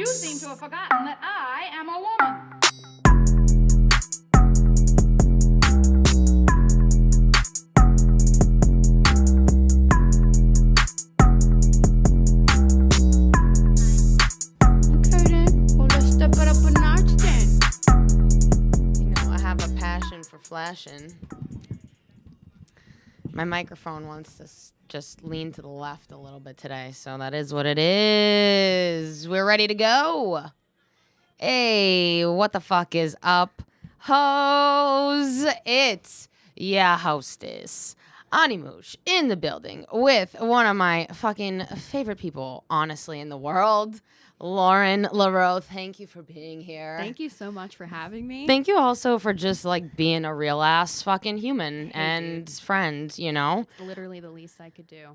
You seem to have forgotten that I am a woman. Okay then. Well, let's step it up a notch then. You know, I have a passion for flashing. My microphone wants to just lean to the left a little bit today, so that is what it is. We're ready to go. Hey, what the fuck is up, hoes? It's hostess Ani Moush in the building with one of my fucking favorite people, honestly, in the world, Des Leroux. Thank you for being here. Thank you so much for having me. Thank you also for just like being a real ass fucking human and dude. friend, you know? It's literally the least I could do.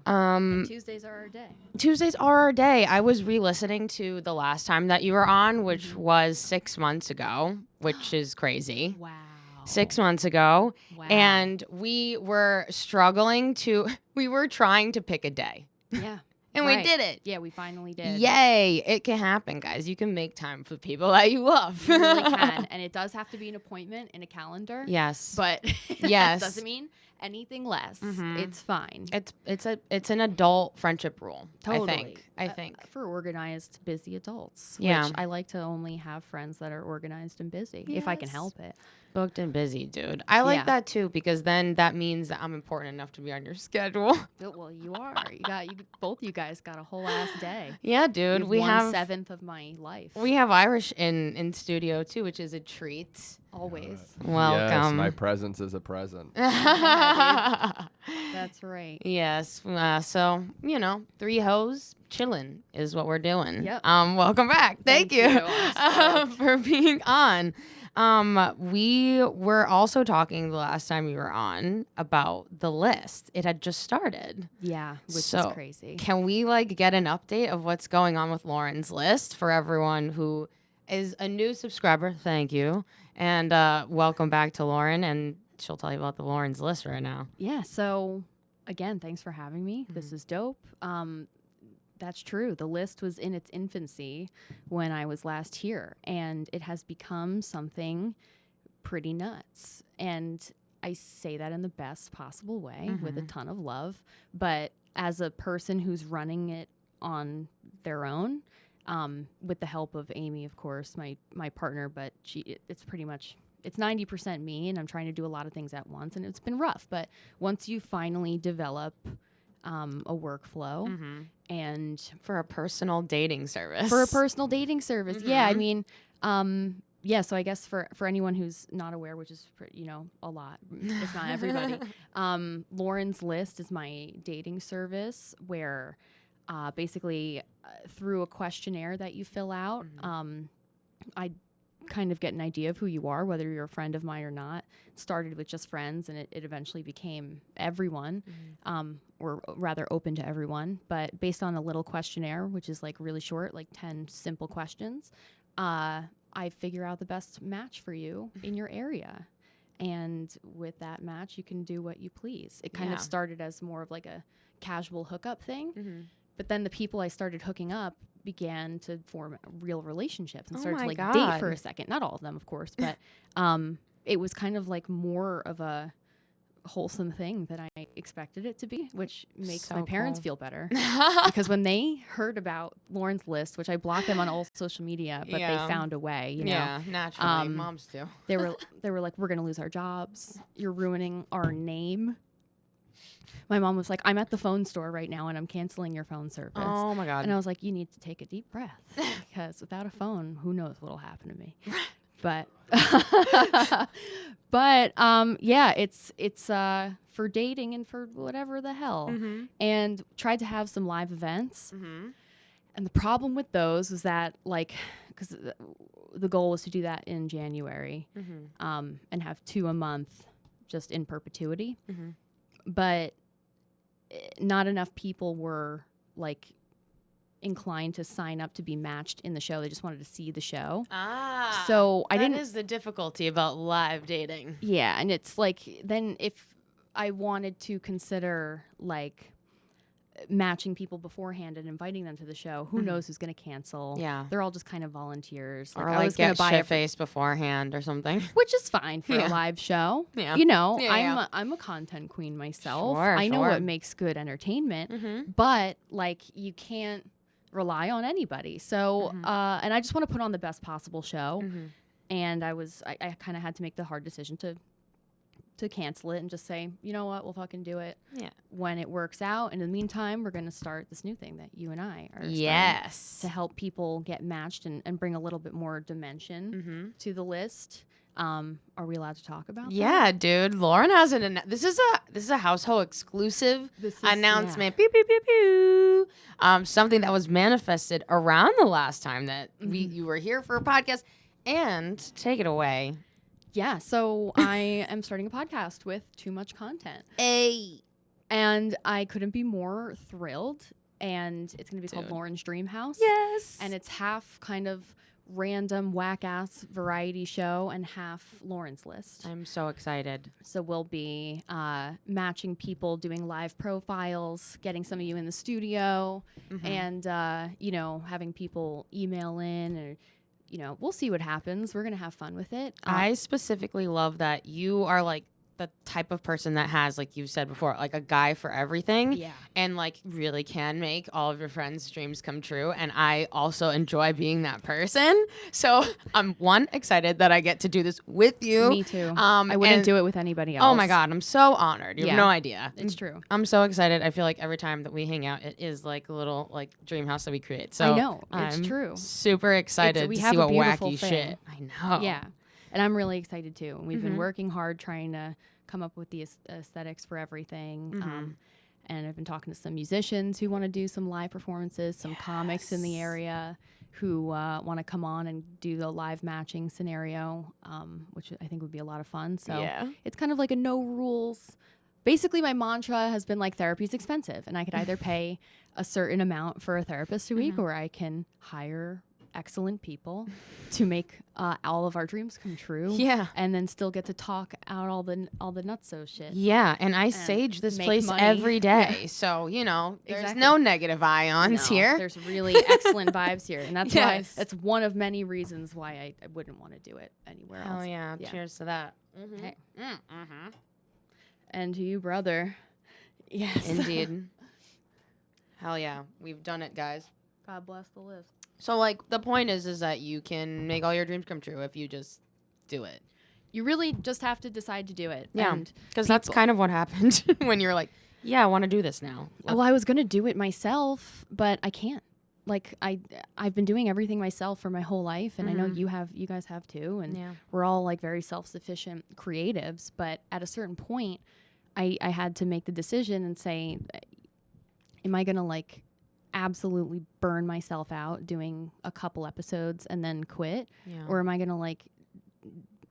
Tuesdays are our day. Tuesdays are our day. I was re-listening to the last time that you were on, which was 6 months ago, which is crazy. Wow. 6 months ago. Wow. And we were we were trying to pick a day. Yeah. And Right. we did it. Yeah, we finally did. Yay. It can happen, guys. You can make time for people that you love. You really can. And it does have to be an appointment in a calendar. Yes. But Yes. that doesn't mean anything less. Mhm. It's fine. It's an adult friendship rule. Totally. I think. For organized, busy adults. Yeah. Which I like to only have friends that are organized and busy, if I can Yes. help it. Booked and busy, dude. I like Yeah. that too because then that means that I'm important enough to be on your schedule. Well, you are. Both you guys got a whole ass day. Yeah, dude. You We have have 1/7 of my life. we have Irish in studio too, which is a treat. Always. Yes, Welcome. my presence is a present. That's right. Yes. So, you know, 3 hoes chilling is what we're doing. Yep. Welcome back. Thank you I'm stoked. for being on. We were also talking the last time you were on about the list. It had just started. Yeah, which So, is crazy. Can we get an update of what's going on with Lauren's list for everyone who is a new subscriber? Thank you. And welcome back to Lauren, and she'll tell you about the Lauren's list right now. Yeah, so again, thanks for having me. This is dope. That's true. The list was in its infancy when I was last here, and it has become something pretty nuts. And I say that in the best possible way with a ton of love. But as a person who's running it on their own, with the help of Amy, of course, my partner, but it's pretty much, it's 90% me, and I'm trying to do a lot of things at once, and it's been rough. But once you finally develop a workflow and For a personal dating service. for a personal dating service, yeah, I mean, yeah. So I guess for anyone who's not aware, which is a lot, if not everybody, Lauren's List is my dating service where basically through a questionnaire that you fill out, I kind of get an idea of who you are, whether you're a friend of mine or not. It started with just friends, and it eventually became everyone, or rather open to everyone. But based on a little questionnaire, which is really short, 10 simple questions, I figure out the best match for you in your area. And with that match, you can do what you please. It kind of started as more of a casual hookup thing. But then the people I started hooking up began to form real relationships and started to date for a second. Not all of them, of course, but it was kind of more of a wholesome thing than I expected it to be, which makes my parents feel better. Because when they heard about Lauren's List, which I blocked them on all social media, but they found a way, you know. Yeah, naturally. Moms do. They were like, we're going to lose our jobs. You're ruining our name. My mom was like, I'm at the phone store right now and I'm canceling your phone service. Oh, my God. And I was like, you need to take a deep breath because without a phone, who knows what'll happen to me. But, yeah, it's for dating and for whatever the hell. And tried to have some live events. And the problem with those was that, because the goal was to do that in January and have 2 a month just in perpetuity. But not enough people were inclined to sign up to be matched in the show. They just wanted to see the show. So I didn't. That is the difficulty about live dating. Yeah, and it's then if I wanted to consider matching people beforehand and inviting them to the show. Who knows who's going to cancel? Yeah. They're all just kind of volunteers. Or I like was going get to buy shit-faced beforehand or something. which is fine for Yeah. a live show. Yeah. You know, Yeah, I'm a content queen myself. Sure, I know sure. what makes good entertainment, Mm-hmm. but like you can't rely on anybody. So, and I just want to put on the best possible show. Mm-hmm. And I kind of had to make the hard decision to cancel it and just say, you know what, we'll fucking do it Yeah. when it works out. And in the meantime, we're going to start this new thing that you and I are starting Yes. to help people get matched and bring a little bit more dimension Mm-hmm. to the list. Are we allowed to talk about that? Yeah, dude. Lauren has this is a Haus Haux exclusive This is, announcement. Pew, pew, pew, pew. Something that was manifested around the last time that you were here for a podcast. And take it away. Yeah, so I am starting a podcast with too much content. And I couldn't be more thrilled. And it's going to be called Dude. Lauren's DreamHaus. Yes. And it's half kind of random whack-ass variety show and half Lauren's List. I'm so excited. So we'll be matching people, doing live profiles, getting some of you in the studio, and, having people email in or, we'll see what happens. We're going to have fun with it. I specifically love that you are like the type of person that has, like you said before, like a guy for everything. Yeah. And like really can make all of your friends' dreams come true. And I also enjoy being that person. So I'm excited that I get to do this with you. Me too. I wouldn't do it with anybody else. Oh my God, I'm so honored. You have Yeah. no idea. It's true. I'm so excited. I feel like every time that we hang out, it is like a little like dream house that we create. So I know. It's I'm true. super excited we to have see a what beautiful wacky thing. shit. I know. Yeah. And I'm really excited too. And we've been working hard trying to come up with the aesthetics for everything. And I've been talking to some musicians who want to do some live performances, some comics in the area who want to come on and do the live matching scenario, which I think would be a lot of fun. So Yeah. it's kind of like a no rules. Basically, my mantra has been like therapy is expensive, and I could either pay a certain amount for a therapist a week, or I can hire excellent people to make all of our dreams come true. Yeah. And then still get to talk out all the nutso shit. Yeah, and I sage this make place money. every day. So, there's Exactly. no negative ions No, here. There's really excellent vibes here. And that's Yes. why that's one of many reasons why I wouldn't want to do it anywhere else. Oh, yeah. Yeah. Cheers to that. Hey. Mm-hmm. And to you, brother. Yes. Indeed. Hell yeah. We've done it, guys. God bless the list. So, like, the point is that you can make all your dreams come true if you just do it. You really just have to decide to do it. Yeah, And because that's kind of what happened when you're like, yeah, I want to do this now. well, I was going to do it myself, but I can't. Like I've been doing everything myself for my whole life, and I know you guys have too, and Yeah. we're all like very self-sufficient creatives, but at a certain point I had to make the decision and say, am I going to like absolutely burn myself out doing a couple episodes and then quit? Yeah. Or am I going to like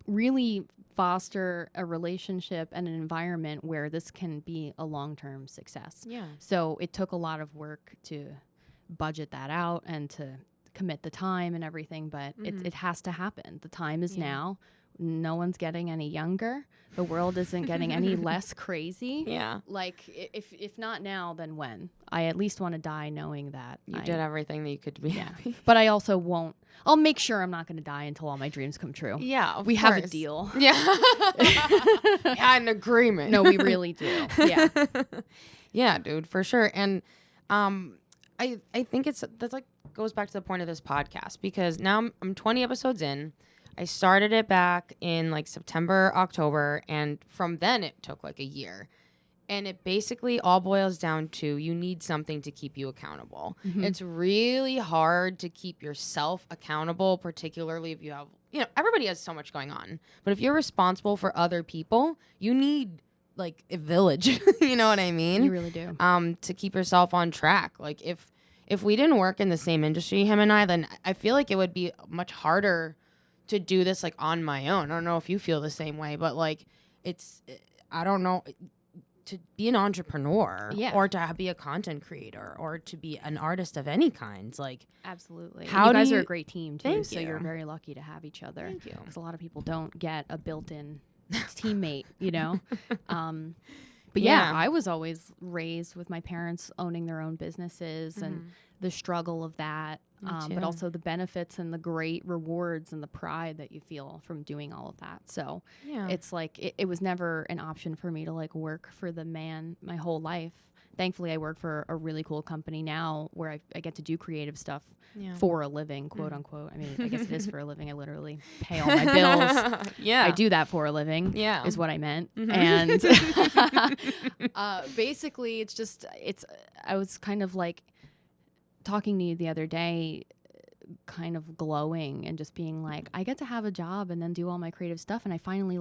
really foster a relationship and an environment where this can be a long-term success? Yeah. So it took a lot of work to budget that out and to commit the time and everything, but it has to happen. The time is now. No one's getting any younger. The world isn't getting any less crazy. Yeah. Like if not now, then when? I at least want to die knowing that You I did everything that you could to be happy. But I also won't. I'll make sure I'm not going to die until all my dreams come true. Yeah, We have a deal. Yeah. Yeah, an agreement. No, we really do. Yeah. Yeah, dude, for sure. And I think that's like goes back to the point of this podcast, because now I'm 20 episodes in. I started it back in like September, October, and from then it took like a year. And it basically all boils down to you need something to keep you accountable. It's really hard to keep yourself accountable, particularly if you have, everybody has so much going on. But if you're responsible for other people, you need like a village. You know what I mean? You really do. To keep yourself on track. Like if we didn't work in the same industry, him and I, then I feel like it would be much harder to do this like on my own. I don't know if you feel the same way, but like I don't know, to be an entrepreneur or to be a content creator or to be an artist of any kind, like Absolutely. How You do guys you- are a great team too, Thank so you. you're very lucky to have each other. Thank you. Because a lot of people don't get a built-in teammate, But yeah, Yeah. I was always raised with my parents owning their own businesses and the struggle of that, but too. also the benefits and the great rewards and the pride that you feel from doing all of that. So Yeah. it's like it was never an option for me to like work for the man my whole life. Thankfully, I work for a really cool company now where I get to do creative stuff for a living, quote unquote. I mean, I guess it is for a living. I literally pay all my bills. Yeah. I do that for a living. Yeah. Is what I meant. And basically, I was kind of like talking to you the other day, kind of glowing and just being like, I get to have a job and then do all my creative stuff. And I finally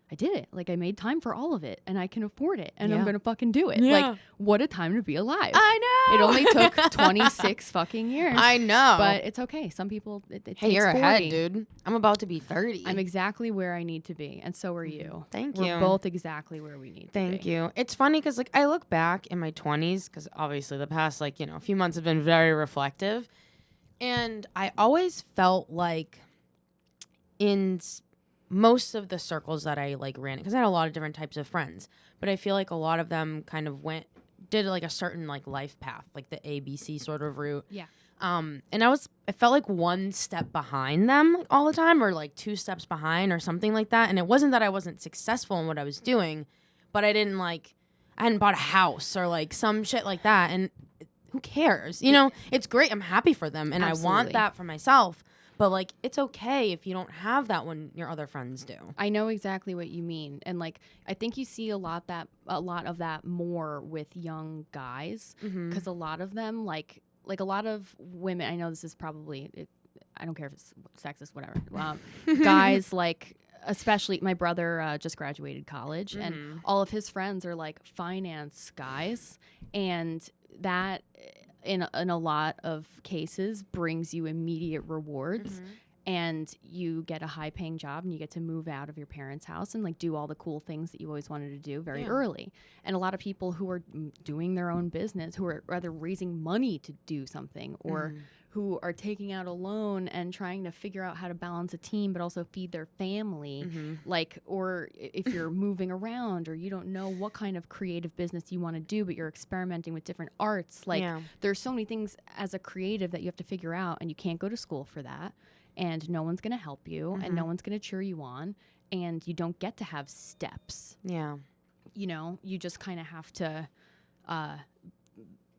I did it. Like I made time for all of it and I can afford it and I'm going to fucking do it. Yeah. Like what a time to be alive. I know. It only took 26 fucking years. I know. But it's okay. Some people, it hey, takes you're 40. ahead, dude. I'm about to be 30. I'm exactly where I need to be. And so are you. Thank We're you. both exactly where we need to be. Thank you. It's funny because like I look back in my 20s because obviously the past like, a few months have been very reflective. And I always felt like in most of the circles that I like ran, because I had a lot of different types of friends, but I feel like a lot of them kind of did like a certain like life path, like the ABC sort of route. Yeah. And I felt like one step behind them like, all the time, or like 2 steps behind or something like that. And it wasn't that I wasn't successful in what I was doing, but I hadn't bought a house or like some shit like that. And who cares? It's great. I'm happy for them. And Absolutely. I want that for myself. But, like, it's okay if you don't have that when your other friends do. I know exactly what you mean. And, like, I think you see a lot of that more with young guys. Because a lot of them, like a lot of women, I know this is probably, I don't care if it's sexist, whatever. Guys, like, especially my brother just graduated college. And all of his friends are, like, finance guys. And that in a lot of cases brings you immediate rewards and you get a high paying job and you get to move out of your parents' house and like do all the cool things that you always wanted to do very early. And a lot of people who are doing their own business, who are rather raising money to do something or who are taking out a loan and trying to figure out how to balance a team but also feed their family, like, or if you're moving around or you don't know what kind of creative business you want to do but you're experimenting with different arts, like there's so many things as a creative that you have to figure out and you can't go to school for that and no one's going to help you and no one's going to cheer you on and you don't get to have steps. You just kind of have to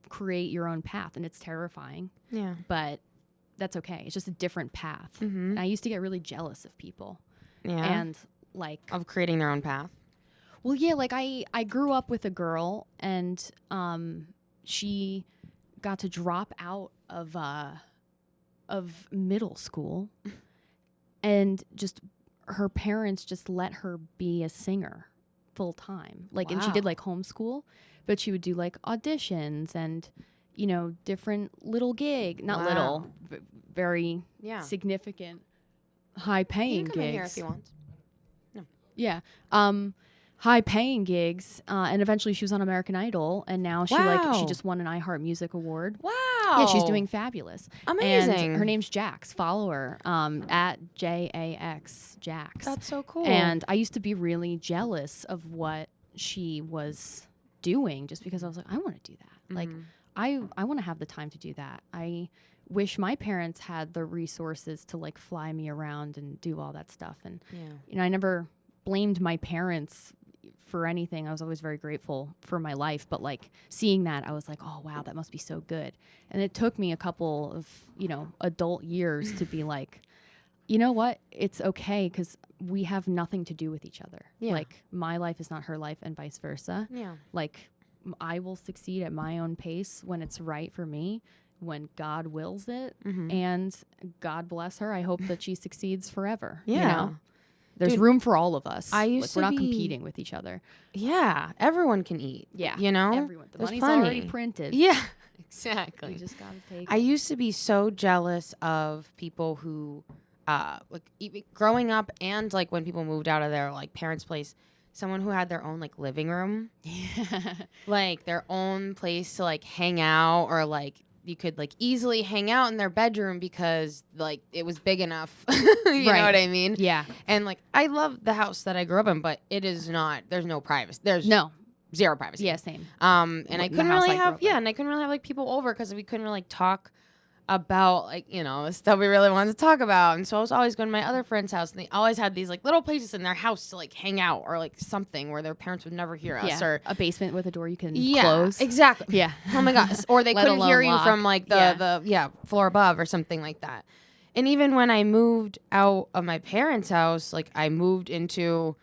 create your own path and it's terrifying. But that's okay. It's just a different path. And I used to get really jealous of people. And like of creating their own path. Well, yeah, like I grew up with a girl and she got to drop out of middle school and just her parents just let her be a singer full time. Like and she did like homeschool, but she would do like auditions and different little not little, very significant high paying gigs. You can come in here if you want. No. Yeah. High paying gigs. And eventually she was on American Idol and now she just won an iHeart Music Award. Wow. Yeah, she's doing fabulous. Amazing. And her name's Jax. Follow her at JAX, Jax. That's so cool. And I used to be really jealous of what she was doing just because I was like, I want to do that. Like, I want to have the time to do that. I wish my parents had the resources to like fly me around and do all that stuff. And, I never blamed my parents for anything. I was always very grateful for my life. But like seeing that, I was like, oh, wow, that must be so good. And it took me a couple of, adult years to be like, you know what? It's okay because we have nothing to do with each other. Like my life is not her life and vice versa. Like I will succeed at my own pace when it's right for me, when God wills it. And God bless her. I hope that she succeeds forever. There's room for all of us. We're not competing with each other. Yeah, everyone can eat. Everyone. The money's already printed. Yeah, exactly. We just gotta take I used to be so jealous of people who, growing up and like when people moved out of their like parents' place, someone who had their own like living room, like their own place to like hang out or like you could like easily hang out in their bedroom because like it was big enough. You know what I mean? Yeah. And like I love the house that I grew up in, but it is not. There's no privacy. There's no. zero privacy. Yeah, same. And I The couldn't house really I grew up in. and I couldn't really have like people over because we couldn't really talk about like, you know, the stuff we really wanted to talk about. And so I was always going to my other friend's house, and they always had these like little places in their house to like hang out or like something where their parents would never hear us, or a basement with a door you can yeah, close. exactly. Yeah. Oh my god. Or they Let couldn't hear alone you lock. from like the floor above or something like that. And even when I moved out of my parents' house, like I moved into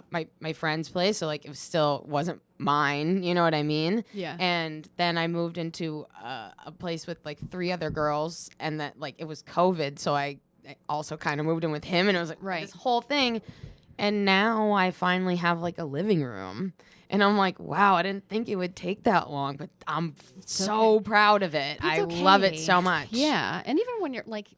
my friend's place, so like it still wasn't mine, you know what I mean? Yeah. And then I moved into a place with like 3 other girls, and that like it was COVID, so I also kind of moved in with him, and it was like this whole thing. And now I finally have like a living room, and I'm like, wow, I didn't think it would take that long, but I'm so proud of it. I love it so much. Yeah, and even when you're like,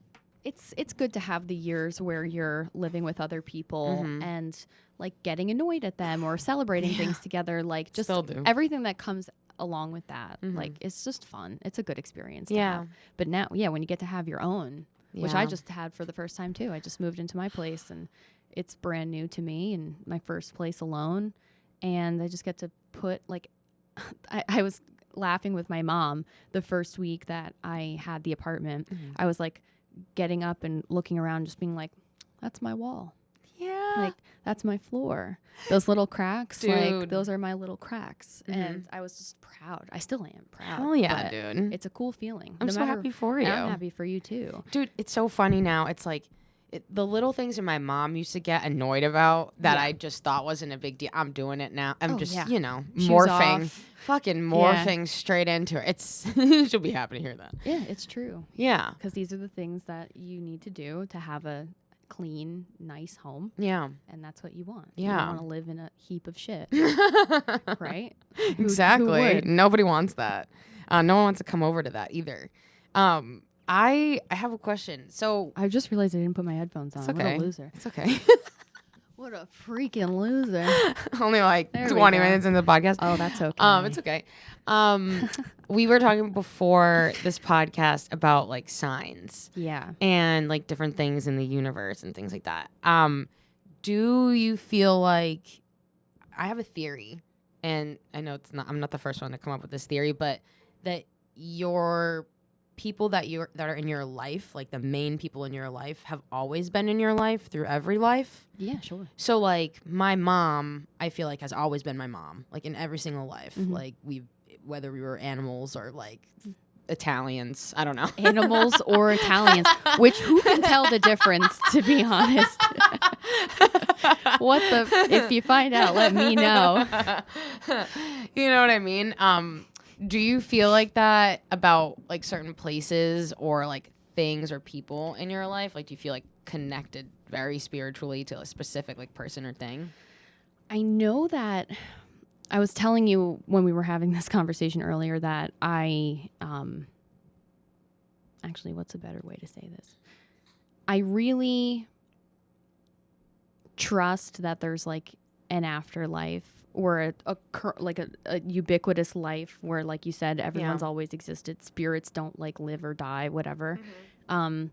it's good to have the years where you're living with other people and like getting annoyed at them or celebrating things together, like just everything that comes along with that. Like it's just fun. It's a good experience to have. But now, when you get to have your own, which I just had for the first time too. I just moved into my place, and it's brand new to me and my first place alone. And I just get to put like, I was laughing with my mom the first week that I had the apartment. I was like getting up and looking around, just being like, that's my wall. Yeah. Like, that's my floor. Those little cracks, Dude. like, those are my little cracks. And I was just proud. I still am proud. Hell yeah, but dude. It's a cool feeling. I'm so happy for you. I'm happy for you, too. Dude, it's so funny now. It's like the little things that my mom used to get annoyed about that I just thought wasn't a big deal. I'm doing it now. I'm you know, Shoes morphing. off. Fucking morphing straight into it. It's she'll be happy to hear that. Yeah, it's true. Yeah. Because these are the things that you need to do to have a clean, nice home. Yeah. And that's what you want. Yeah. You don't want to live in a heap of shit. Right? Exactly. Who would? Nobody wants that. No one wants to come over to that either. I have a question. So I just realized I didn't put my headphones on. it's okay. What a loser. It's okay. What a freaking loser. Only like There we 20 go. minutes into the podcast. Oh, that's okay. It's okay. We were talking before this podcast about like signs. Yeah. And like different things in the universe and things like that. Do you feel like I have a theory, and I know I'm not the first one to come up with this theory, but that your people that are in your life, like the main people in your life, have always been in your life through every life. Yeah, sure. So like my mom, I feel like has always been my mom, like in every single life. Like whether we were animals or like Italians, I don't know. Animals or Italians, which who can tell the difference, to be honest? If you find out, let me know. You know what I mean? Do you feel like that about like certain places or like things or people in your life? Like, do you feel like connected very spiritually to a specific like person or thing? I know that I was telling you when we were having this conversation earlier that I, actually, what's a better way to say this? I really trust that there's like an afterlife or a ubiquitous life where, like you said, everyone's always existed. Spirits don't like live or die, whatever. I'm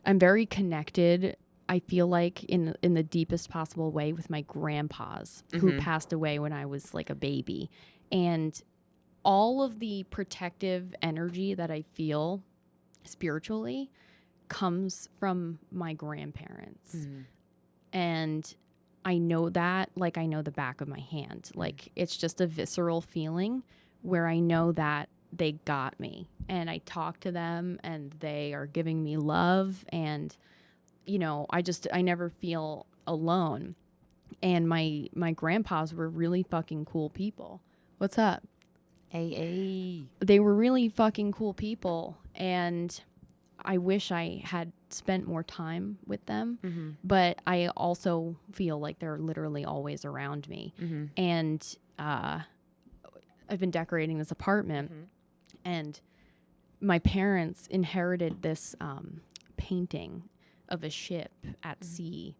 very connected, I feel like, in the deepest possible way with my grandpas who passed away when I was like a baby. And all of the protective energy that I feel spiritually comes from my grandparents. And I know that, like I know the back of my hand. Like it's just a visceral feeling where I know that they got me, and I talk to them and they are giving me love, and you know, I never feel alone. And my grandpas were really fucking cool people. What's up? Hey. They were really fucking cool people, and I wish I had spent more time with them, but I also feel like they're literally always around me. And I've been decorating this apartment, and my parents inherited this painting of a ship at sea.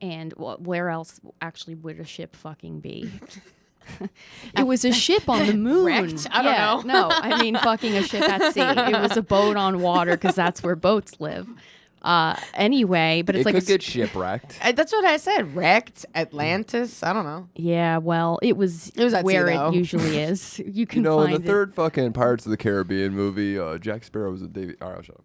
And where else actually would a ship fucking be? It was a ship on the moon. Wrecked? I don't know. No, I mean fucking a ship at sea. It was a boat on water because that's where boats live. Anyway, but it's It like could get shipwrecked. That's what I said. Wrecked Atlantis. I don't know. yeah, well, it was at where sea, though. it usually is. You can You know, in find the third fucking Pirates of the Caribbean movie, Jack Sparrow was a David. All right, shut up.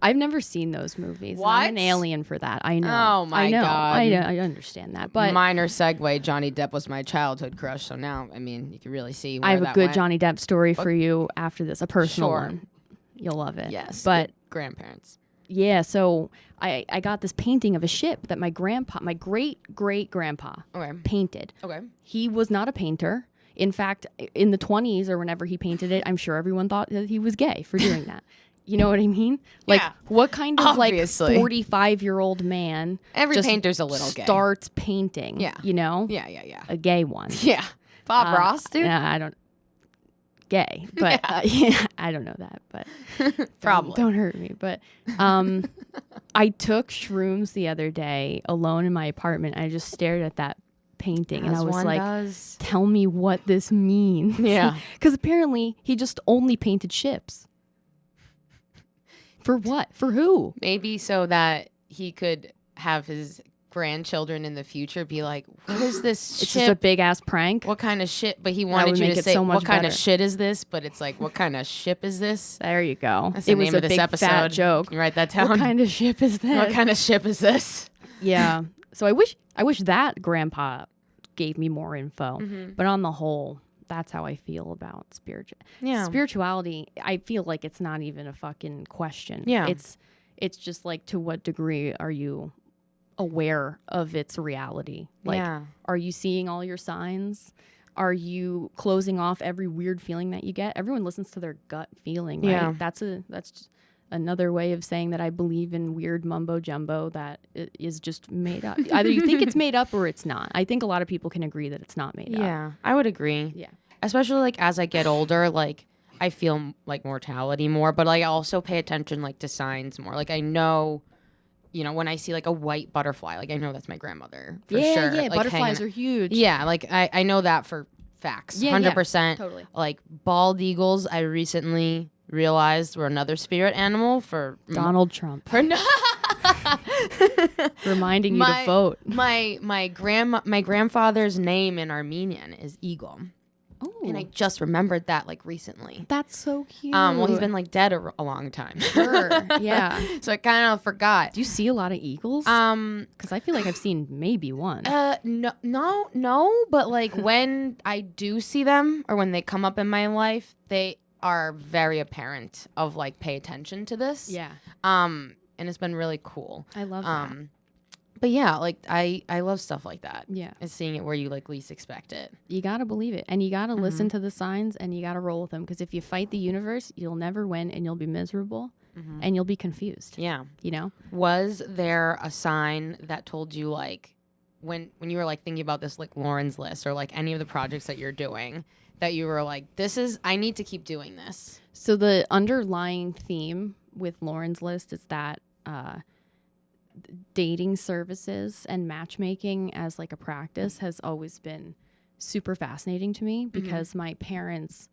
I've never seen those movies. What? I'm an alien for that. I know. Oh, my I know. God. I understand that, but Minor segue. Johnny Depp was my childhood crush. So now, I mean, you can really see where I have a that good went. Johnny Depp story for you after this, a personal Sure. one. You'll love it. Yes. But grandparents. yeah, so I got this painting of a ship that my great grandpa Okay. painted. Okay. He was not a painter. In fact, in the 20s or whenever he painted it, I'm sure everyone thought that he was gay for doing that. You know what I mean? Like, Yeah. what kind of Obviously. like 45-year-old man Every just painter's a little gay. starts painting? Yeah. You know? Yeah. A gay one. Yeah. Bob Ross, dude. Yeah, I don't. Gay, but yeah, I don't know that, but Probably. don't hurt me. But I took shrooms the other day alone in my apartment. And I just stared at that painting, and I was like, "Tell me what this means." Yeah. Because apparently he just only painted ships. For what? For who? Maybe so that he could have his grandchildren in the future be like, what is this It's ship? just a big ass prank. What kind of shit? But he would wanted you make to it say, so much what kind of better. shit is this? But it's like, what kind of ship is this? There you go. That's the It was name a of this big episode. fat joke. You write that down. What kind of ship is this? What kind of ship is this? Yeah. So I wish that grandpa gave me more info. Mm-hmm. But on the whole, that's how I feel about spirituality. I feel like it's not even a fucking question. Yeah. It's just like, to what degree are you aware of its reality? Like, Yeah. are you seeing all your signs? Are you closing off every weird feeling that you get? Everyone listens to their gut feeling, right? Yeah. That's just another way of saying that I believe in weird mumbo jumbo that is just made up. Either you think it's made up or it's not. I think a lot of people can agree that it's not made up. Yeah, I would agree. Yeah. Especially like as I get older, like I feel like mortality more, but like I also pay attention like to signs more. Like I know, you know, when I see like a white butterfly, like I know that's my grandmother for Yeah, sure. yeah. Like, Butterflies hanging- are huge. Yeah, like I know that for facts. Yeah, yeah, 100%. totally. Like bald eagles, I recently realized were another spirit animal for Donald Trump. for Reminding you to vote. My grandfather's name in Armenian is Eagle. Oh, And I just remembered that like recently. that's so cute. Well, he's been like dead a long time. Sure. Yeah. So I kind of forgot. Do you see a lot of eagles? Because I feel like I've seen maybe one. No, but like when I do see them or when they come up in my life, they are very apparent of like pay attention to this. Yeah. And it's been really cool. I love that. But yeah, like I love stuff like that. Yeah. And seeing it where you like least expect it. You got to believe it. And you got to listen to the signs and you got to roll with them. Because if you fight the universe, you'll never win and you'll be miserable and you'll be confused. Yeah. You know? Was there a sign that told you like when you were like thinking about this like Lauren's list or like any of the projects that you're doing that you were like, I need to keep doing this? So the underlying theme with Lauren's list is that dating services and matchmaking as like a practice has always been super fascinating to me because my parents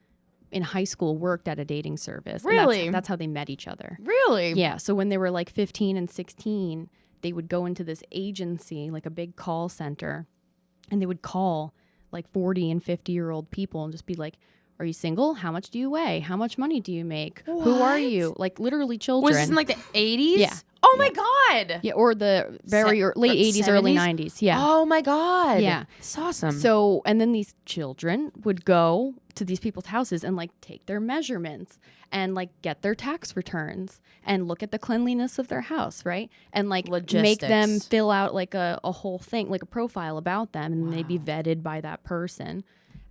in high school worked at a dating service. Really? And that's how they met each other. Really? Yeah. So when they were like 15 and 16, they would go into this agency, like a big call center, and they would call like 40 and 50-year-old people and just be like, are you single? How much do you weigh? How much money do you make? Who are you? Like literally children. Was this in like the 80s? Yeah. Oh my God. Yeah, or the late 80s, early 90s. Yeah. Oh my God. Yeah. It's awesome. So, and then these children would go to these people's houses and like take their measurements and like get their tax returns and look at the cleanliness of their house, right? And like make them Logistics. fill out like a whole thing, like a profile about them, and they'd be vetted by that person.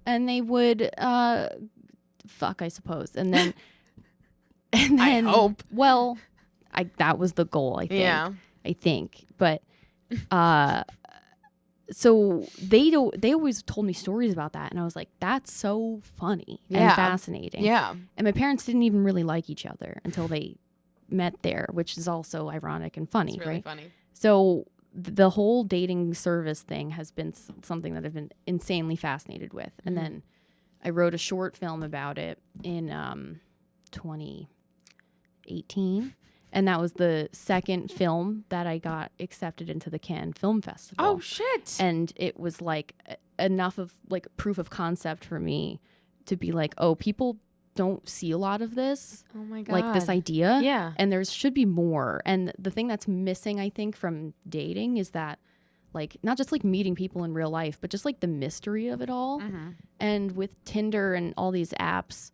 And they would fuck, I suppose. And then I hope. Well, that was the goal, I think. Yeah. I think. But so they always told me stories about that, and I was like, that's so funny and Yeah. fascinating. Yeah. And my parents didn't even really like each other until they met there, which is also ironic and funny, It's really right? funny. So the whole dating service thing has been something that I've been insanely fascinated with. And then I wrote a short film about it in 2018, 18. And that was the second film that I got accepted into the Cannes Film Festival. Oh, shit. And it was like enough of like proof of concept for me to be like, oh, people don't see a lot of this. Oh my God. Like this idea. Yeah. And there should be more. And the thing that's missing, I think, from dating is that like not just like meeting people in real life, but just like the mystery of it all. Mm-hmm. And with Tinder and all these apps,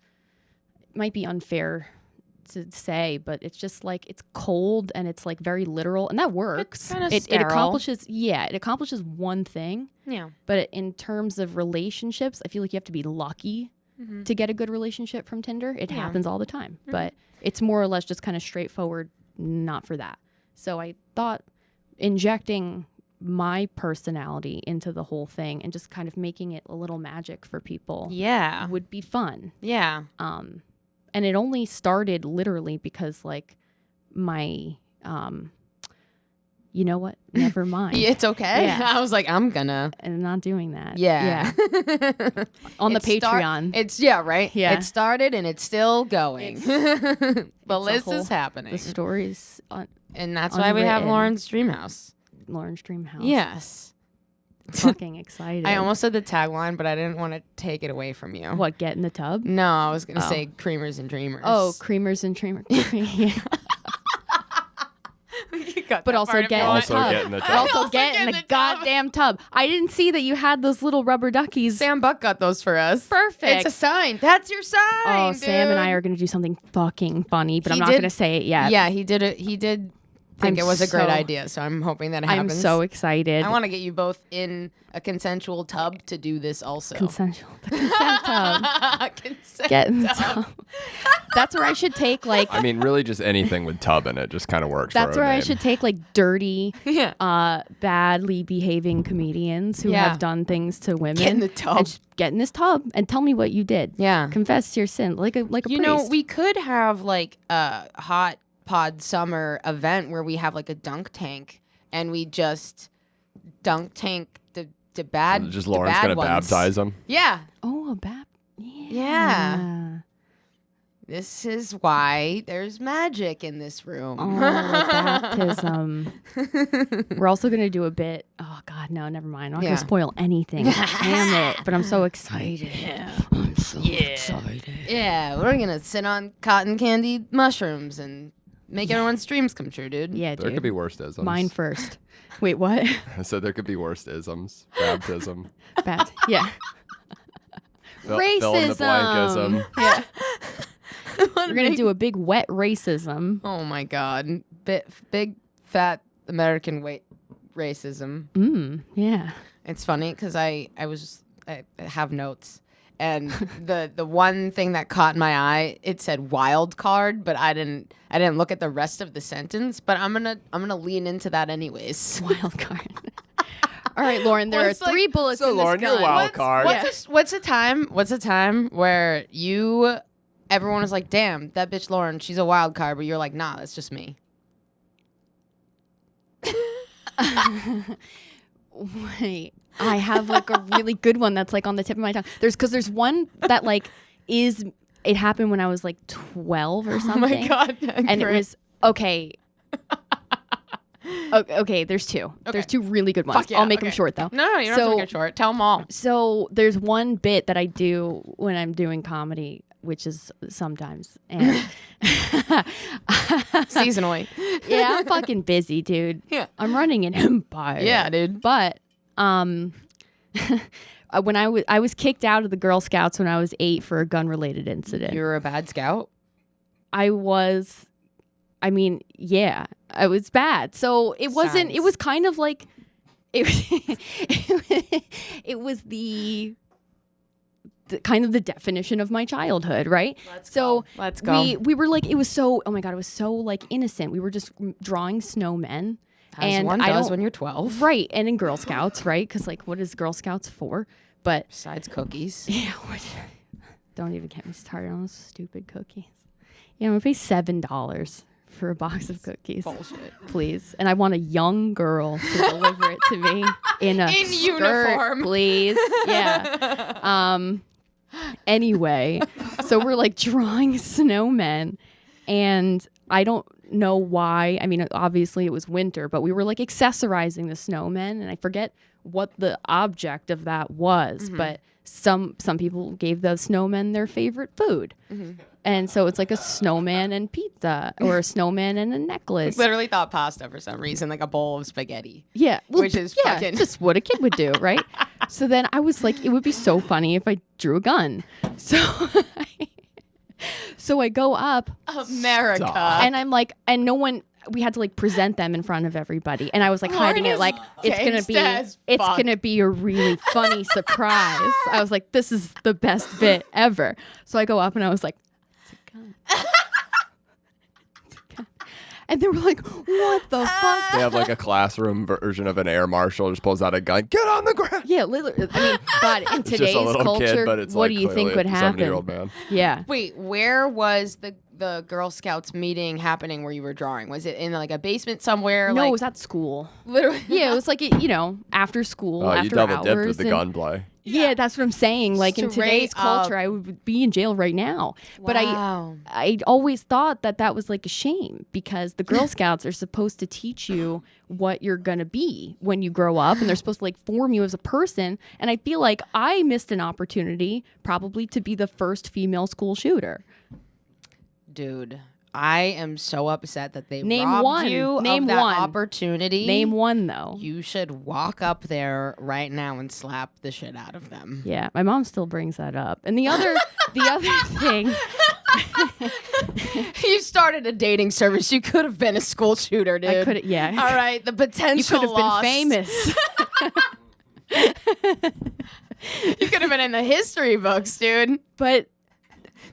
it might be unfair to say, but it's just like it's cold and it's like very literal, and that works. It accomplishes one thing. Yeah. But in terms of relationships, I feel like you have to be lucky to get a good relationship from Tinder. It happens all the time, but it's more or less just kind of straightforward, not for that. So I thought injecting my personality into the whole thing and just kind of making it a little magic for people would be fun. Yeah. And it only started literally because like my you know what? Never mind. It's okay. Yeah. I was like, I'm gonna. I'm not doing that. Yeah. On the It Patreon. Right? Yeah. It started and it's still going. The list is happening. The stories on And that's why we have unwritten. Lauren's DreamHaus. Lauren's DreamHaus. Yes. Fucking excited. I almost said the tagline, but I didn't want to take it away from you. What, get in the tub? No, I was going to say creamers and dreamers. Oh, creamers and dreamers. Yeah. Got But that also part if get you in the want. Also tub. get in the But tub. also Also get in the tub. goddamn tub. I didn't see that you had those little rubber duckies. Sam Buck got those for us. Perfect. It's a sign. That's your sign. Oh, Sam and I dude. are going to do something fucking funny, but He I'm not did- going to say it yet. Yeah, he did it. He did think I'm it was a great so- idea, so I'm hoping that it I'm happens. so excited. I want to get you both in a consensual tub to do this also. Consensual. The consent tub. Consent Get in the tub. tub. That's where I should take like. I mean, really, just anything with tub in it just kind of works. That's for a where I name. should take like dirty, Yeah. badly behaving comedians who Yeah. have done things to women. Get in the tub. And just get in this tub and tell me what you did. Yeah. Confess your sin, like a You priest. know, we could have like a hot pod summer event where we have like a dunk tank and we just dunk tank the bad. Just the Lauren's bad gonna ones. baptize them. Yeah. Oh, a bap. Yeah. Yeah. This is why there's magic in this room. Oh, baptism. We're also gonna do a bit. Oh God, no, never mind. I'm not Yeah. gonna spoil anything. Damn it! But I'm so excited. I'm so excited. Yeah, we're gonna sit on cotton candy mushrooms and make everyone's dreams come true, dude. Yeah, There dude. could be worse isms. Mine first. Wait, what? I said there could be worse isms. Baptism. Yeah. Fill in the blankism. Yeah. We're gonna do a big wet racism. Oh my god, big fat American racism. Yeah. It's funny because I have notes, and the one thing that caught my eye, it said wild card, but I didn't look at the rest of the sentence. But I'm gonna lean into that anyways. Wild card. All right, Lauren. There are What's like- three bullets So in this Lauren, you're gun. wild card. What's a time where everyone was like, damn, that bitch Lauren, she's a wild card, but you're like, nah, that's just me. Wait, I have like a really good one that's like on the tip of my tongue. There's one that like it happened when I was like 12 or something. Oh my god, And it was okay. Okay, there's two. Okay. There's two really good ones. Fuck yeah, I'll make them okay. short though. No, you don't have to make it short. Tell them all. So there's one bit that I do when I'm doing comedy, which is sometimes, and Seasonally. yeah, I'm fucking busy, dude. Yeah. I'm running an empire. Yeah, dude. But when I was kicked out of the Girl Scouts when I was 8 for a gun-related incident. You're a bad scout. I was bad. So it wasn't. It Sounds- was kind of like it was the kind of the definition of my childhood, right? Let's so go. Let's go. We were like, it was so, oh my god, it was so like innocent. We were just drawing snowmen. As and one I does don't- when you're 12. Right, and in Girl Scouts, right? Because like, what is Girl Scouts for? But Besides cookies. yeah, don't even get me started on those stupid cookies. Yeah, I'm gonna pay $7 for a box of cookies. Bullshit. Please. And I want a young girl to deliver it to me in a In skirt, uniform. please. Yeah. Anyway, so we're like drawing snowmen, and I don't know why. I mean, obviously it was winter, but we were like accessorizing the snowmen, and I forget what the object of that was, but some people gave the snowmen their favorite food. And so it's like a snowman and pizza, or a snowman and a necklace. Literally thought pasta for some reason, like a bowl of spaghetti. Yeah. Well, Which is yeah, fucking- just what a kid would do, right? So then I was like, it would be so funny if I drew a gun. So I go up America. Stop. and I'm like, and no one, we had to like present them in front of everybody. And I was like hiding it like, it's going to be a really funny surprise. I was like, this is the best bit ever. So I go up and I was like, it's a gun. It's a gun. And they were like, what the fuck? They have like a classroom version of an air marshal just pulls out a gun. Get on the ground. Yeah, literally. I mean, but in It's just today's a little culture, kid, but it's what like do you think clearly would a happen? 70-year-old man. Yeah. Wait, where was the Girl Scouts meeting happening where you were drawing? Was it in like a basement somewhere? No, like, it was at school. literally. Yeah, it was like, after school, Oh, after you double hours. dipped with the and- gunplay. Yeah, that's what I'm saying. Like in today's Straight up. culture, I would be in jail right now. But Wow. I always thought that was like a shame, because the Girl Scouts are supposed to teach you what you're going to be when you grow up, and they're supposed to like form you as a person. And I feel like I missed an opportunity probably to be the first female school shooter. Dude, I am so upset that they Name robbed one. you Name of that one. opportunity. Name one, though. You should walk up there right now and slap the shit out of them. Yeah, my mom still brings that up. And the other thing, You started a dating service. You could have been a school shooter, dude. I could, yeah. All right, the potential You could have lost. been famous. You could have been in the history books, dude. But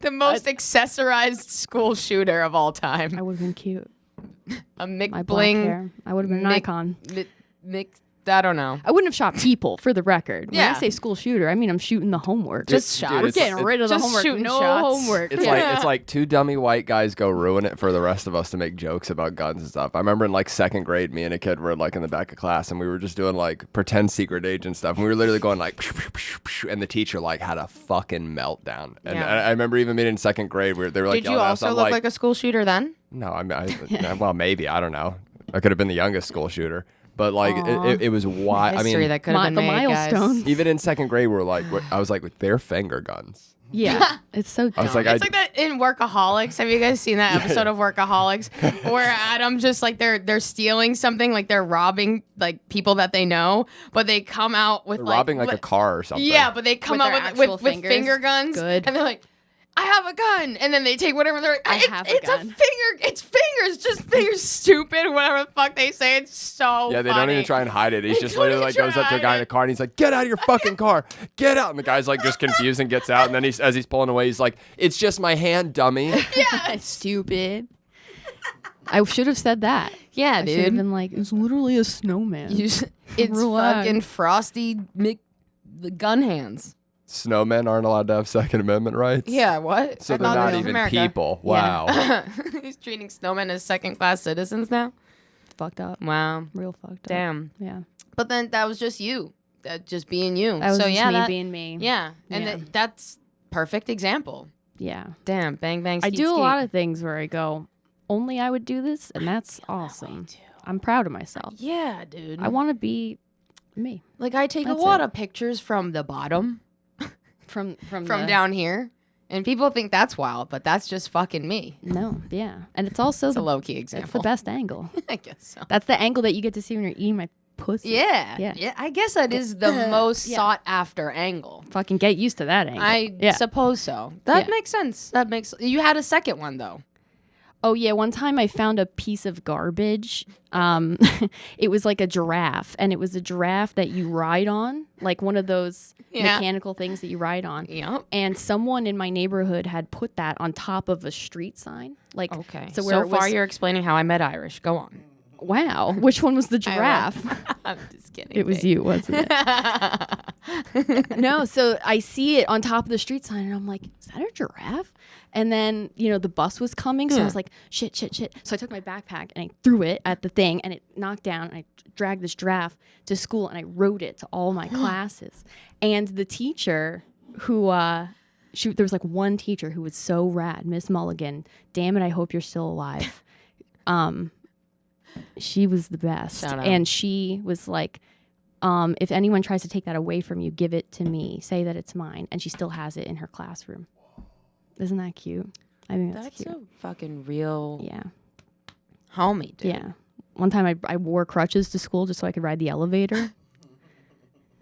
The most accessorized school shooter of all time. I would have been cute. A My black McBling. hair. I would have been an icon. I don't know. I wouldn't have shot people, for the record. When Yeah. I say school shooter, I mean I'm shooting the homework. Just Dude, shots. We're it's- getting rid of the just homework. shooting No shots. homework. It's like two dummy white guys go ruin it for the rest of us to make jokes about guns and stuff. I remember in like second grade, me and a kid were like in the back of class, and we were just doing like pretend secret agent stuff. And we were literally going like, and the teacher like had a fucking meltdown. And Yeah. I remember even being in second grade where they were like, Did you yelling at us. also I'm look like a school shooter then? No, I mean, well, maybe, I don't know. I could have been the youngest school shooter, but like it was wild. I History mean, that could have been the made, guys. milestones. even in second grade, I was like, they're finger guns. Yeah, it's so dumb. I was like, It's like that in Workaholics. Have you guys seen that episode of Workaholics where Adam just like they're stealing something, like they're robbing like people that they know, but they come out with They're like robbing like a car or something. Yeah, but they come With out their with actual finger fingers? guns. Good. And they're like, I have a gun, and then they take whatever they're like, I have a it's gun." a finger, it's fingers, just fingers, stupid, whatever the fuck they say. It's so Yeah, they funny. don't even try and hide it. He's They just don't literally even like try goes to up to a hide guy in it. a car and he's like, "Get out of your fucking car, get out!" And the guy's like just confused and gets out. And then as he's pulling away, he's like, "It's just my hand, dummy." Yeah, stupid. I should have said that. yeah, I should have dude. been like, it's literally a snowman. It's Relax. fucking Frosty the gun hands. Snowmen aren't allowed to have Second Amendment rights. Yeah, what? So I they're thought not this was even America. people. Yeah. Wow. He's treating snowmen as second-class citizens now. Fucked up. Wow, Real fucked up. damn. Yeah. But then that was just you, that just being you. That was so just yeah, me being me. yeah, and Yeah. that's perfect example. Yeah. Damn, bang bang. I skeet, do a skeet. lot of things where I go, only I would do this, and that's awesome. I'm proud of myself. Yeah, dude. I want to be me like I take That's a lot it. of pictures from the bottom, from from down here, and people think that's wild, but that's just fucking me. No, yeah, and it's also It's a the, low key it's example. the best angle. I guess so. That's the angle that you get to see when you're eating my pussy. Yeah, Yeah. I guess that is the most Yeah. sought after angle. Fucking get used to that angle. I suppose so. That Yeah. makes sense. That makes. You had a second one though. Oh yeah, one time I found a piece of garbage. It was like a giraffe, and it was a giraffe that you ride on, like one of those Yeah. mechanical things that you ride on. Yep. And someone in my neighborhood had put that on top of a street sign. Like, Okay. So So, where it far, was, you're explaining how I met Irish. Go on. wow, which one was the giraffe? I'm just kidding. It was you, wasn't it? No, so I see it on top of the street sign, and I'm like, is that a giraffe? And then, the bus was coming, so I was like, shit. So I took my backpack and I threw it at the thing, and it knocked down, and I dragged this giraffe to school, and I rode it to all my classes. And the teacher who, there was like one teacher who was so rad, Miss Mulligan. Damn it, I hope you're still alive. She was the best. Shout out. And she was like, if anyone tries to take that away from you, give it to me. Say that it's mine. And she still has it in her classroom. Isn't that cute? I think that's cute. a fucking real Yeah. homie, dude. Yeah. One time I wore crutches to school just so I could ride the elevator.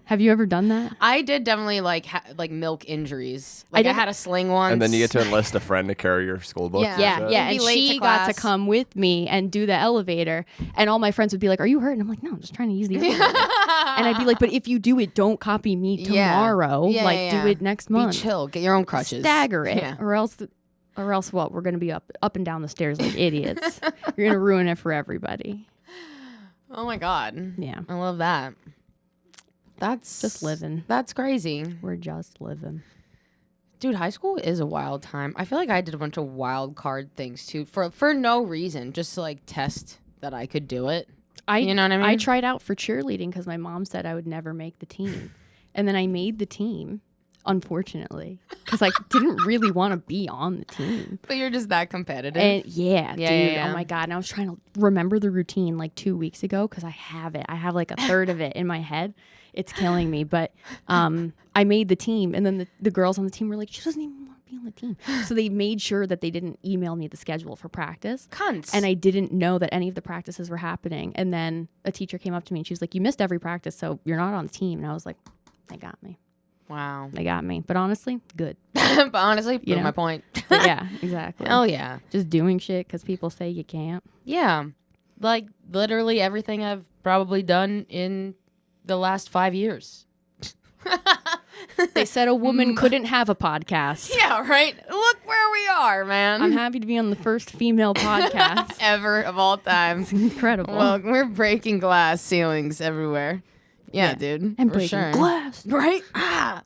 Have you ever done that? I did definitely like milk injuries. Like I had a sling once. And then you get to enlist a friend to carry your school books. Yeah. Yeah, and shit. yeah. Be And late she to got to class. come with me and do the elevator. And all my friends would be like, "Are you hurt?" And I'm like, "No, I'm just trying to use the elevator." And I'd be like, "But if you do it, don't copy me Yeah. tomorrow. Yeah, like, yeah, do yeah. it next Be month. chill. Get your own crutches. Stagger it, Yeah. or else what? We're gonna be up and down the stairs like idiots. You're gonna ruin it for everybody." Oh my god. Yeah, I love that. That's just living. That's crazy. We're just living. Dude, high school is a wild time. I feel like I did a bunch of wild card things too for no reason, just to like test that I could do it. You know what I mean? I tried out for cheerleading because my mom said I would never make the team, and then I made the team. Unfortunately, because I didn't really want to be on the team. But you're just that competitive. And yeah, Yeah, dude. yeah. Oh my God. And I was trying to remember the routine like 2 weeks ago because I have it. I have like a third of it in my head. It's killing me. But I made the team. And then the girls on the team were like, she doesn't even want to be on the team. So they made sure that they didn't email me the schedule for practice. Cunts. And I didn't know that any of the practices were happening. And then a teacher came up to me and she was like, you missed every practice, so you're not on the team. And I was like, they got me. Wow. They got me. But honestly, good. But honestly, prove know? my point. But yeah, exactly. Hell yeah. Just doing shit because people say you can't. Yeah. Like literally everything I've probably done in the last 5 years. They said a woman couldn't have a podcast. Yeah, right? Look where we are, man. I'm happy to be on the first female podcast. Ever of all time. It's incredible. Well, we're breaking glass ceilings everywhere. Yeah, Yeah. dude. and for breaking sure. glass. Right? Ah.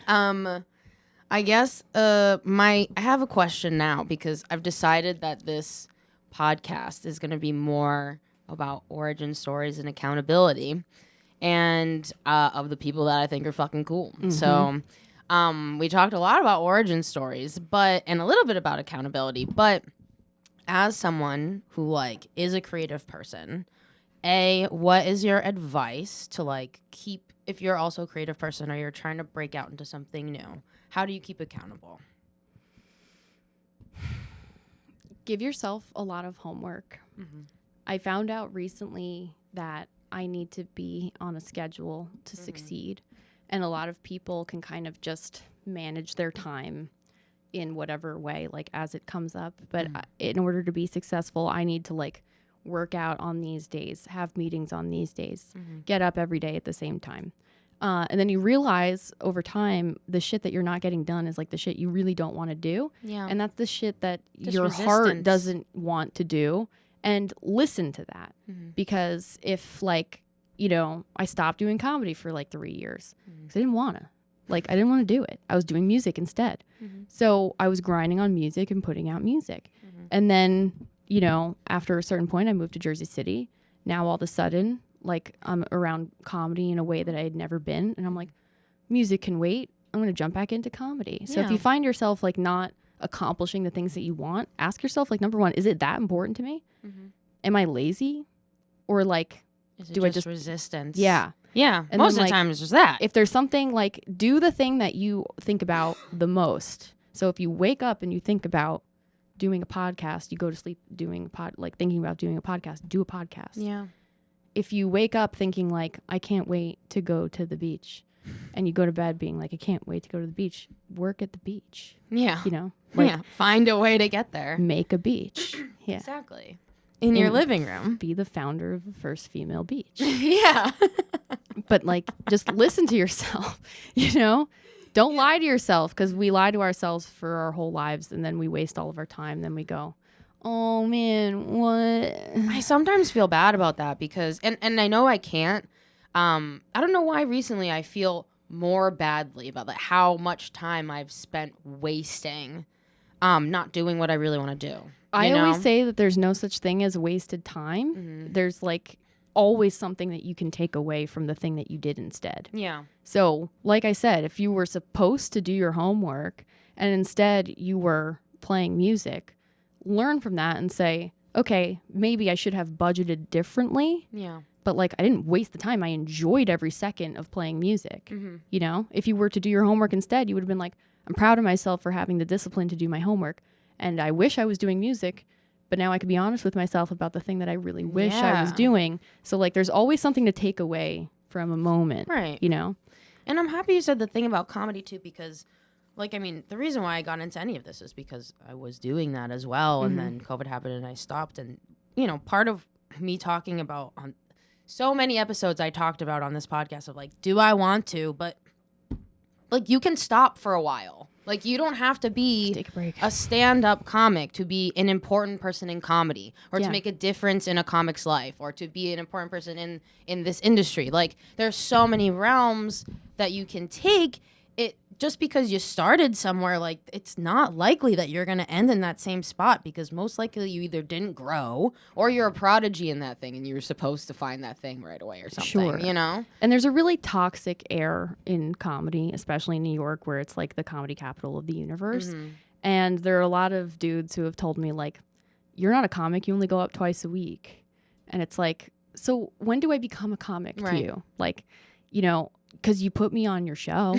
I guess I have a question now because I've decided that this podcast is going to be more about origin stories and accountability and of the people that I think are fucking cool. So we talked a lot about origin stories, and a little bit about accountability, but as someone who like is a creative person, what is your advice to like keep, if you're also a creative person or you're trying to break out into something new, how do you keep accountable? Give yourself a lot of homework. I found out recently that I need to be on a schedule to succeed. And a lot of people can kind of just manage their time in whatever way, like as it comes up. But in order to be successful, I need to like work out on these days, have meetings on these days, get up every day at the same time. And then you realize over time, the shit that you're not getting done is like the shit you really don't want to do. Yeah. And that's the shit that Just your heart resistance. doesn't want to do. And listen to that. Because if like, you know, I stopped doing comedy for like 3 years because I didn't want to. Like, I didn't want to do it. I was doing music instead. So I was grinding on music and putting out music. And then, you know, after a certain point, I moved to Jersey City. Now all of a sudden, like, I'm around comedy in a way that I had never been. And I'm like, music can wait. I'm going to jump back into comedy. So if Yeah. you find yourself like not accomplishing the things that you want, ask yourself, like, number one, is it that important to me? Am I lazy? Or like, Is it do I just just- resistance? yeah. Yeah. And Most then, of the like, time it's just that. If there's something like, do the thing that you think about the most. So if you wake up and you think about doing a podcast, you go to sleep doing thinking about doing a podcast, do a podcast. Yeah. If you wake up thinking like, I can't wait to go to the beach, and you go to bed being like, I can't wait to go to the beach, work at the beach, Yeah. you know, like Yeah. Find a way to get there. make a beach. Yeah. Exactly. In your living room. Be the founder of the first female beach. Yeah. But like, just listen to yourself, you know? Don't lie to yourself, because we lie to ourselves for our whole lives and then we waste all of our time. Then we go, oh man, what? I sometimes feel bad about that because, and I know I can't. I don't know why recently I feel more badly about like how much time I've spent wasting, not doing what I really want to do. I you always know? say that there's no such thing as wasted time. There's like always something that you can take away from the thing that you did instead. Yeah. So, like I said, if you were supposed to do your homework and instead you were playing music, learn from that and say, okay, maybe I should have budgeted differently. Yeah. But like I didn't waste the time. I enjoyed every second of playing music. You know, if you were to do your homework instead, you would have been like, I'm proud of myself for having the discipline to do my homework. And I wish I was doing music, but now I could be honest with myself about the thing that I really wish I was doing. So like there's always something to take away from a moment. Right. You know? And I'm happy you said the thing about comedy too, because like, I mean, the reason why I got into any of this is because I was doing that as well. And then COVID happened and I stopped. And, you know, part of me talking about on so many episodes I talked about on this podcast of like, do I want to? But like, you can stop for a while. Like, you don't have to be Take a break. a stand-up comic to be an important person in comedy or to make a difference in a comic's life or to be an important person in this industry. Like, there's so many realms that you can take. It just because you started somewhere, like, it's not likely that you're going to end in that same spot because most likely you either didn't grow or you're a prodigy in that thing and you were supposed to find that thing right away or something, you know? And there's a really toxic air in comedy, especially in New York, where it's like the comedy capital of the universe. And there are a lot of dudes who have told me, like, you're not a comic, you only go up twice a week. And it's like, so when do I become a comic to you? Like, you know, because you put me on your show.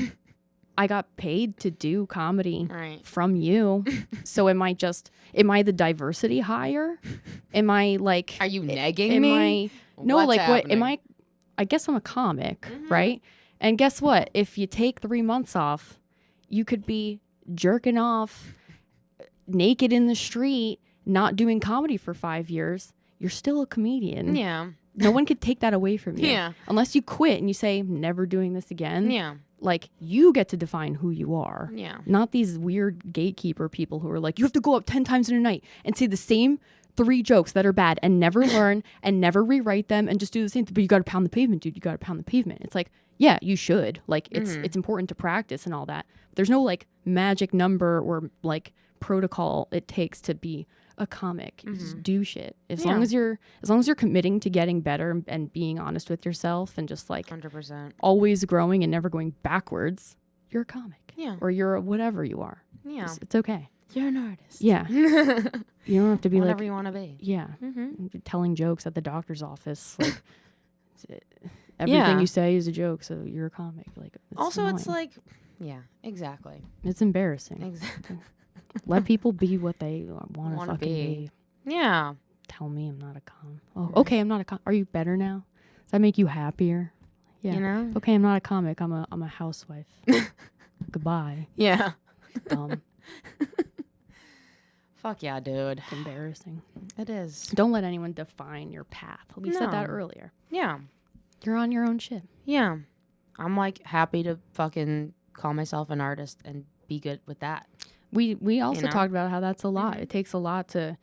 I got paid to do comedy from you. So am I the diversity hire? Am I like... Are you negging me? No, What's like happening? what am I guess I'm a comic, right? And guess what? If you take 3 months off, you could be jerking off naked in the street, not doing comedy for 5 years. You're still a comedian. Yeah. No one could take that away from you. Yeah. Unless you quit and you say, never doing this again. Yeah. Like, you get to define who you are. Yeah. Not these weird gatekeeper people who are like, you have to go up 10 times in a night and say the same 3 jokes that are bad and never learn and never rewrite them and just do the same thing. But you got to pound the pavement, dude. You got to pound the pavement. It's like, yeah, you should. Like, it's important to practice and all that. But there's no, like, magic number or, like, protocol it takes to be a comic. You just do shit. As long as you're committing to getting better and being honest with yourself and just like 100%. always growing and never going backwards, you're a comic. Yeah. Or you're whatever you are. Yeah. It's okay. You're an artist. Yeah. You don't have to be whatever like you want to be. yeah, telling jokes at the doctor's office. Like everything you say is a joke, so you're a comic. Like Also, it's annoying. like, yeah, exactly. It's embarrassing. Exactly. Let people be what they want to Wanna fucking be. be. Yeah. Tell me I'm not a com. Oh, okay, I'm not a com. Are you better now? Does that make you happier? Yeah. You know? Okay, I'm not a comic. I'm a housewife. Goodbye. Yeah. Dumb. Fuck yeah, dude. It's embarrassing. It is. Don't let anyone define your path. We said that No. earlier. Yeah. You're on your own shit. Yeah. I'm like happy to fucking call myself an artist and be good with that. We also know? talked about how that's a lot. It takes a lot to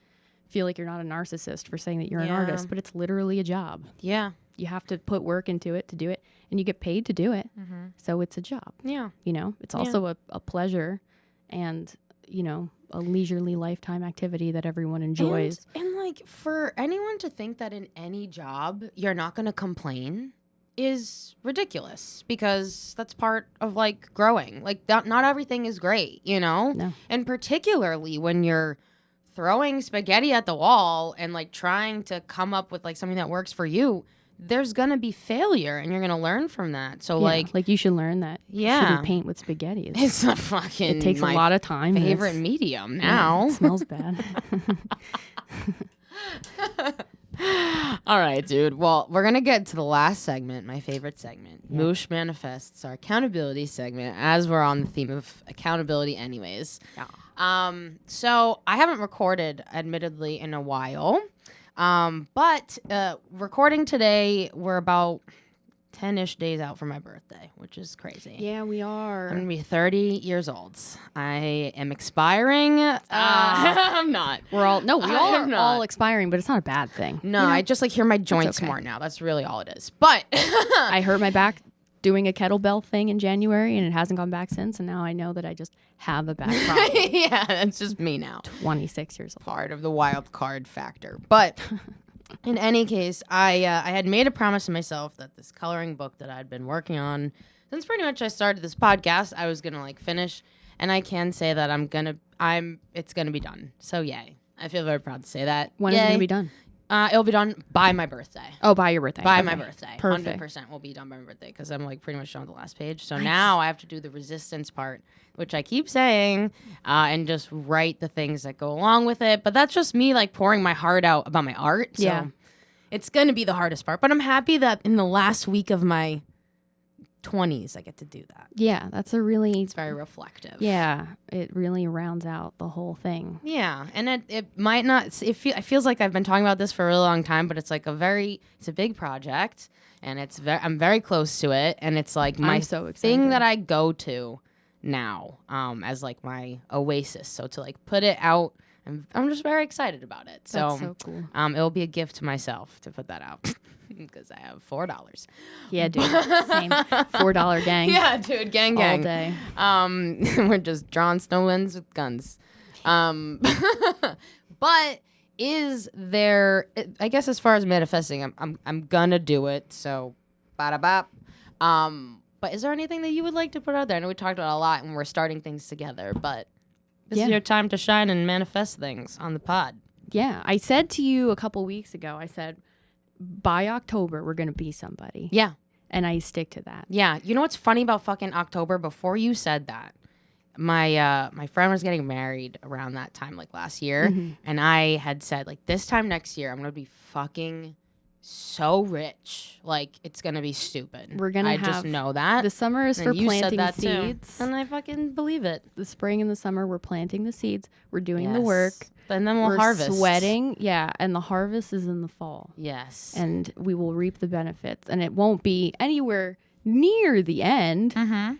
feel like you're not a narcissist for saying that you're an Yeah. artist, but it's literally a job. Yeah. You have to put work into it to do it, and you get paid to do it. So it's a job. Yeah. You know, it's also a pleasure and, you know, a leisurely lifetime activity that everyone enjoys. And like for anyone to think that in any job you're not going to complain is ridiculous because that's part of like growing. Like not everything is great, you know? No. And particularly when you're throwing spaghetti at the wall and like trying to come up with like something that works for you, there's going to be failure and you're going to learn from that. So Yeah, like you should learn that. You Yeah. shouldn't paint with spaghetti. it's a fucking It takes a my lot of time. and favorite it's- medium yeah, now. it smells bad. All right, dude. Well, we're going to get to the last segment, my favorite segment. Moosh Manifests, our accountability segment, as we're on the theme of accountability anyways. Yeah. So I haven't recorded, admittedly, in a while. But recording today, we're about 10-ish days out from my birthday, which is crazy. Yeah, we are. I'm going to be 30 years old. I am expiring. I'm not. We're all no, we I all am are not. all expiring, but it's not a bad thing. No, You know? I just like hear my joints okay. more now. That's really all it is. But I hurt my back doing a kettlebell thing in January, and it hasn't gone back since. And now I know that I just have a back problem. yeah, that's just me now. 26 years old. Part of the wild card factor. But in any case, I had made a promise to myself that this coloring book that I'd been working on since pretty much I started this podcast, I was gonna like finish, and I can say that it's gonna be done. So yay. I feel very proud to say that. When is it going to be done? It'll be done by my birthday. Oh, by your birthday. By Okay. my birthday. Perfect. 100% will be done by my birthday because I'm like pretty much done with the last page. So now I have to do the resistance part, which I keep saying, and just write the things that go along with it. But that's just me like pouring my heart out about my art. So Yeah. it's going to be the hardest part. But I'm happy that in the last week of my 20s, I get to do that. Yeah, that's a really, It's very reflective. yeah, it really rounds out the whole thing. Yeah, and it might not. It feels like I've been talking about this for a really long time, but it's like it's a big project, and I'm very close to it, and it's like my I'm so excited. thing that I go to now, as like my oasis. So to like put it out, I'm just very excited about it. So, That's so cool. It'll be a gift to myself to put that out because I have $4. Yeah, dude. Same. $4 gang. Yeah, dude, gang. All day. We're just drawing snowmen with guns. But is there? I guess as far as manifesting, I'm gonna do it. So, bada bop. But is there anything that you would like to put out there? I know we talked about it a lot, and we're starting things together. But this is your time to shine and manifest things on the pod. Yeah, I said to you a couple weeks ago, I said, by October, we're going to be somebody. Yeah. And I stick to that. Yeah. You know what's funny about fucking October? Before you said that, my friend was getting married around that time, like last year. And I had said, like, this time next year, I'm going to be fucking so rich. Like, it's going to be stupid. We're going to I just know that. The summer is And for you said planting that seeds. too. And I fucking believe it. The spring and the summer, we're planting the seeds. We're doing the work. And then we'll we're harvest. Sweating. Yeah. And the harvest is in the fall. Yes. And we will reap the benefits. And it won't be anywhere near the end.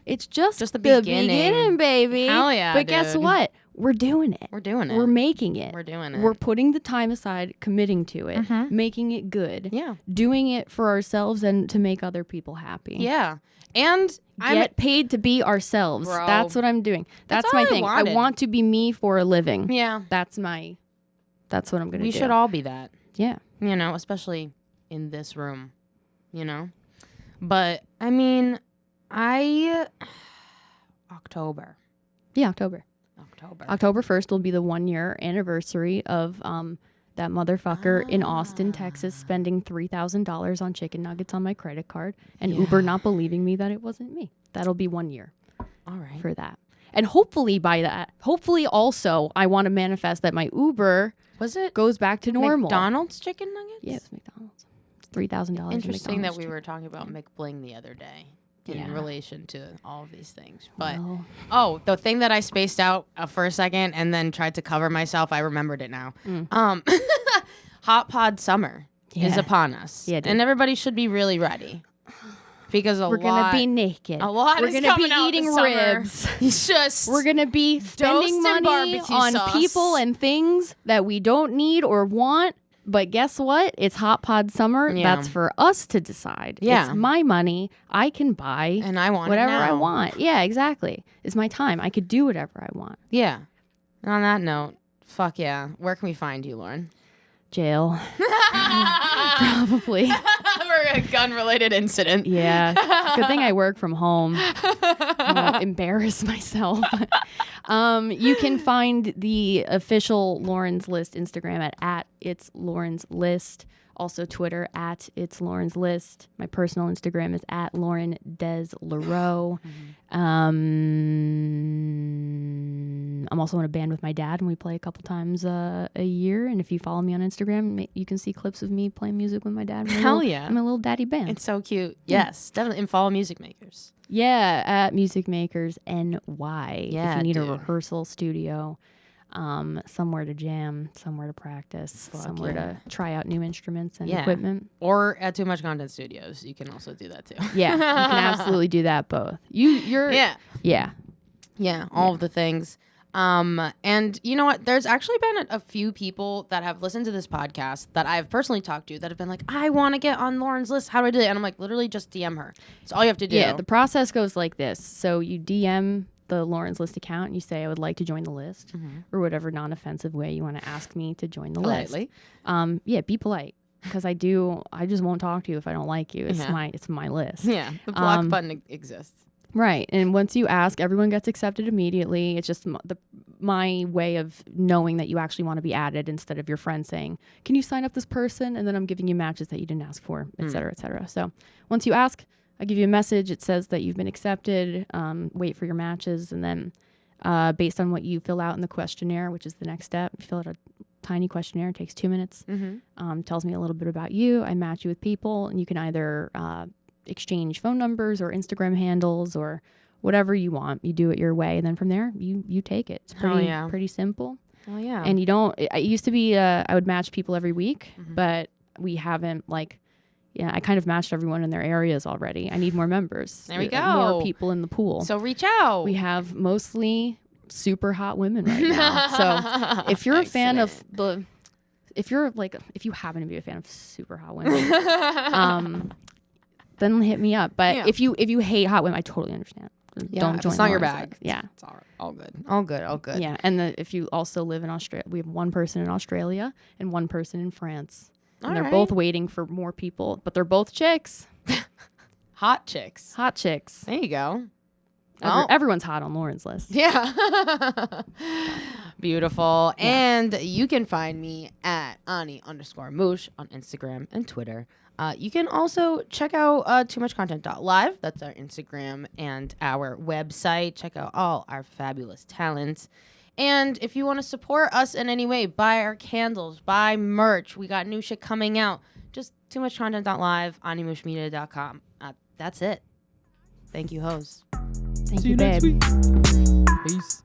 It's just the the beginning. beginning, baby. Hell yeah, But guess dude. what? We're doing it. We're doing it. We're making it. We're doing it. We're putting the time aside, committing to it, making it good. Yeah. Doing it for ourselves and to make other people happy. Yeah. And Get paid to be ourselves. Bro. That's what I'm doing. That's all my I thing. wanted. I want to be me for a living. Yeah. That's what I'm going to do. We should all be that. Yeah. You know, especially in this room, you know? But, I mean, October. Yeah, October. October. October 1st will be the 1-year anniversary of that motherfucker in Austin, Texas, spending $3,000 on chicken nuggets on my credit card and Uber not believing me that it wasn't me. That'll be 1 year All right. for that. And hopefully also I want to manifest that my Uber Was it goes back to normal. McDonald's chicken nuggets? Yeah, it's McDonald's. It's $3,000. Interesting that we McDonald's were talking about McBling the other day in Yeah. relation to all of these things. But, Well. the thing that I spaced out for a second and then tried to cover myself, I remembered it now. Hot Pod Summer is Yeah. upon us. Yeah, dude. and everybody should be really ready. Because We're going to be naked. A lot We're is gonna coming be out eating this summer. ribs. It's just We're going to be spending Dosed in money barbecue on sauce. people and things that we don't need or want. But guess what? It's Hot Pod Summer. Yeah. That's for us to decide. Yeah. It's my money. I can buy and I want whatever it now. I want. Yeah, exactly. It's my time. I could do whatever I want. Yeah. And on that note, fuck yeah. Where can we find you, Lauren? Jail. Probably. For a gun-related incident. Yeah. Good thing I work from home. I won't embarrass myself. You can find the official Lauren's List Instagram at It's Lauren's List. Also Twitter at It's Lauren's List. My personal Instagram is at Lauren Des Leroux. I'm also in a band with my dad, and we play a couple times a year. And if you follow me on Instagram, you can see clips of me playing music with my dad. Hell yeah. I'm a little daddy band. It's so cute. Yes, definitely. And follow Music Makers. Yeah, at Music Makers NY. Yeah, if you need dude. a rehearsal studio, somewhere to jam, somewhere to practice, somewhere to try out new instruments and equipment. Or at Too Much Content Studios. You can also do that too. Yeah, you can absolutely do that both. You're Yeah, all of the things. And you know what? There's actually been a few people that have listened to this podcast that I've personally talked to that have been like, I want to get on Lauren's list. How do I do it? And I'm like, literally just DM her. It's all you have to do. Yeah, the process goes like this. So you DM the Lauren's List account and you say, I would like to join the list, or whatever non-offensive way you want to ask me to join the Politely. list. Yeah, be polite. Because I just won't talk to you if I don't like you. It's my list. Yeah, the block button exists. Right. And once you ask, everyone gets accepted immediately. It's just the my way of knowing that you actually want to be added instead of your friend saying, can you sign up this person? And then I'm giving you matches that you didn't ask for, et cetera, et cetera. So once you ask, I give you a message. It says that you've been accepted. Wait for your matches. And then based on what you fill out in the questionnaire, which is the next step, you fill out a tiny questionnaire. It takes 2 minutes. Tells me a little bit about you. I match you with people, and you can either exchange phone numbers or Instagram handles or whatever you want. You do it your way, and then from there, you take it. It's pretty simple. Oh yeah. And you don't. It used to be I would match people every week, but we haven't I kind of matched everyone in their areas already. I need more members. There we go. More people in the pool. So reach out. We have mostly super hot women right now. So if you're a fan of if you happen to be a fan of super hot women, then hit me up. But if you hate hot women, I totally understand. Don't join. It's not your Lawrence bag. List. Yeah. It's all good. All good. All good. Yeah. And if you also live in Australia, we have one person in Australia and one person in France. And they're both waiting for more people, but they're both chicks. Hot chicks. Hot chicks. There you go. Everyone's hot on Lauren's list. Yeah. Beautiful. Yeah. And you can find me at Ani_Moush on Instagram and Twitter. You can also check out toomuchcontent.live. That's our Instagram and our website. Check out all our fabulous talents. And if you want to support us in any way, buy our candles, buy merch. We got new shit coming out. Just toomuchcontent.live, animoushmedia.com. That's it. Thank you, host. Thank you, babe. Peace.